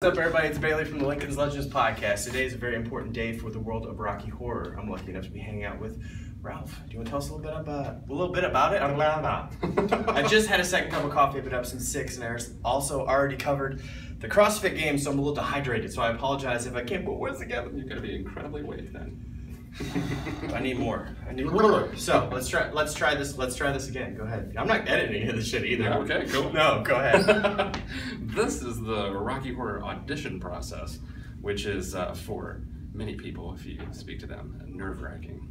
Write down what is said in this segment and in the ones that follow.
What's up, everybody? It's Bailey from the Lincoln's Legends podcast. Today is a very important day for the world of Rocky Horror. I'm lucky enough to be hanging out with Ralph. Do you want to tell us a little bit about it? I just had a second cup of coffee. I've been up since 6, and I also already covered the CrossFit Games, so I'm a little dehydrated. So I apologize if I can't put words together. You're gonna be incredibly weighted then. I need more. So let's try this again. Go ahead. I'm not editing this shit either. Yeah, okay, cool. No, go ahead. This is the Rocky Horror audition process, which is for many people, if you speak to them, nerve-wracking.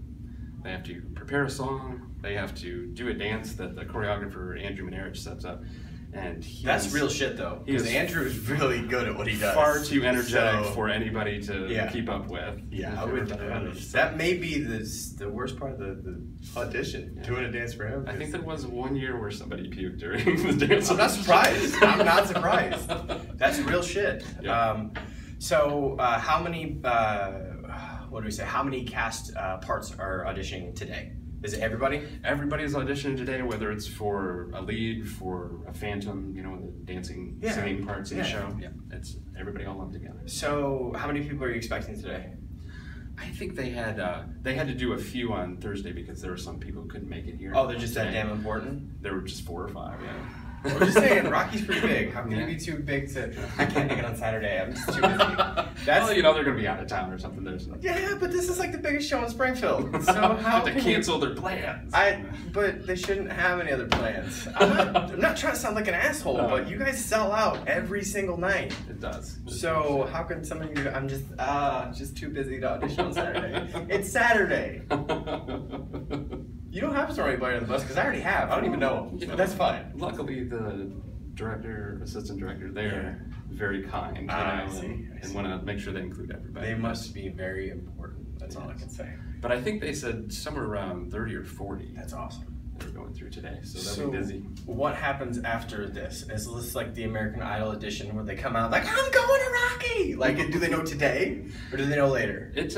They have to prepare a song. They have to do a dance that the choreographer Andrew Manarich sets up. And that's real shit, though, because Andrew's really good at what he does. Far too energetic for anybody to keep up with. Yeah, I would. That may be the worst part of the audition, doing a dance for him. I think there was one year where somebody puked during the dance. I'm not surprised. I'm not surprised. That's real shit. Yeah. So how many? What do we say? How many cast parts are auditioning today? Is it everybody? Everybody's auditioning today, whether it's for a lead, for a phantom, you know, the dancing, singing parts of the show. Yeah, it's everybody all lumped together. So, how many people are you expecting today? I think they had to do a few on Thursday because there were some people who couldn't make it here. Oh, they're just that damn important? There were just 4 or 5, yeah. I'm just saying, Rocky's pretty big. How can you be too big to... I can't make it on Saturday, I'm just too busy. Well, you know, they're going to be out of town or something. Yeah, but this is like the biggest show in Springfield. So how to cancel their plans. But they shouldn't have any other plans. I'm not trying to sound like an asshole, but you guys sell out every single night. It does. So how can some of you... I'm just too busy to audition on Saturday. It's Saturday. You don't have to throw anybody on the bus because I already have. I don't even know them, but that's fine. Luckily, the assistant director, they're very kind, you know, and want to make sure they include everybody. They must be very important. That's all I can say. But I think they said somewhere around 30 or 40. That's awesome. They're going through today, so they'll be busy. What happens after this? Is this like the American Idol edition where they come out like, I'm going to Rocky? Like, do they know today or do they know later? It's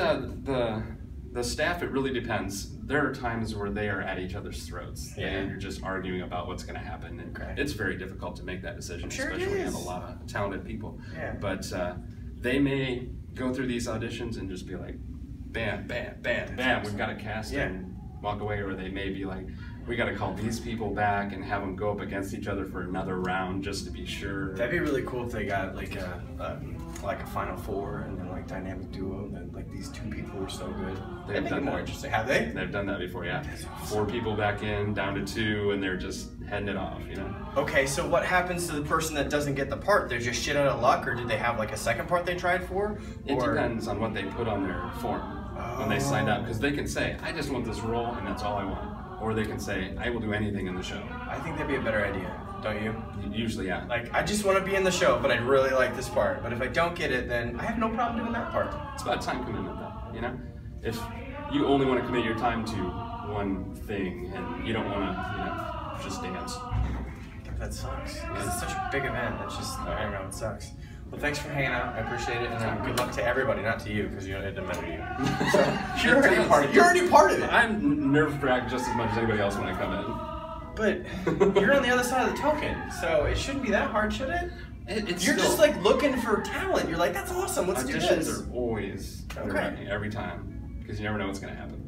the staff, it really depends. There are times where they are at each other's throats and you're just arguing about what's going to happen. And it's very difficult to make that decision, especially when you have a lot of talented people. Yeah. But they may go through these auditions and just be like, bam, bam, bam, bam, we've got to cast and walk away. Or they may be like, we got to call these people back and have them go up against each other for another round just to be sure. That'd be really cool if they got like a Final Four and then like dynamic duo, and then like these 2 people were so good. They've done more interesting. Have they? They've done that before, yeah. 4 people back in, down to 2, and they're just heading it off, you know? Okay, so what happens to the person that doesn't get the part? They're just shit out of luck, or did they have like a second part they tried for? It depends on what they put on their form when they signed up, because they can say, I just want this role and that's all I want. Or they can say, I will do anything in the show. I think that'd be a better idea, don't you? Usually, yeah. Like, I just want to be in the show, but I really like this part. But if I don't get it, then I have no problem doing that part. It's about time commitment, though, you know? If you only want to commit your time to one thing and you don't want to, you know, just dance. That sucks. Because it's such a big event. It's just, I don't know, it sucks. Well, thanks for hanging out. I appreciate it, and good luck to everybody, not to you, because it doesn't matter to you. So, you're already part of it. You're already part of it. I'm nerve-wracked just as much as anybody else when I come in. But you're on the other side of the token, so it shouldn't be that hard, should it? You're just like looking for talent. You're like, that's awesome. Let's do this. Auditions are always nerve-wracking every time, because you never know what's going to happen.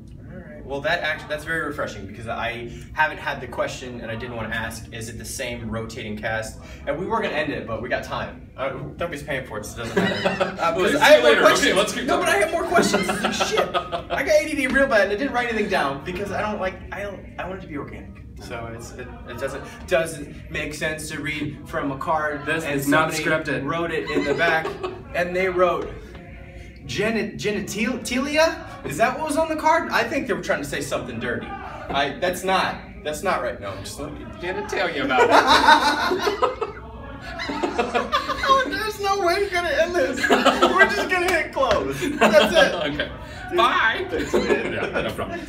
Well, that's very refreshing because I haven't had the question and I didn't want to ask, is it the same rotating cast? And we were going to end it, but we got time. Nobody's paying for it, so it doesn't matter. I have more questions. Okay, let's keep talking. But I have more questions. Shit. I got ADD real bad and I didn't write anything down because I want it to be organic. So it doesn't make sense to read from a card. This is not scripted. Wrote it in the back and they wrote genitalia? Is that what was on the card? I think they were trying to say something dirty. That's not right. No, I'm just gonna tell you about it. Oh, there's no way you're gonna end this. We're just gonna hit close. That's it. Okay. Bye. Thanks, man. Yeah, no problem.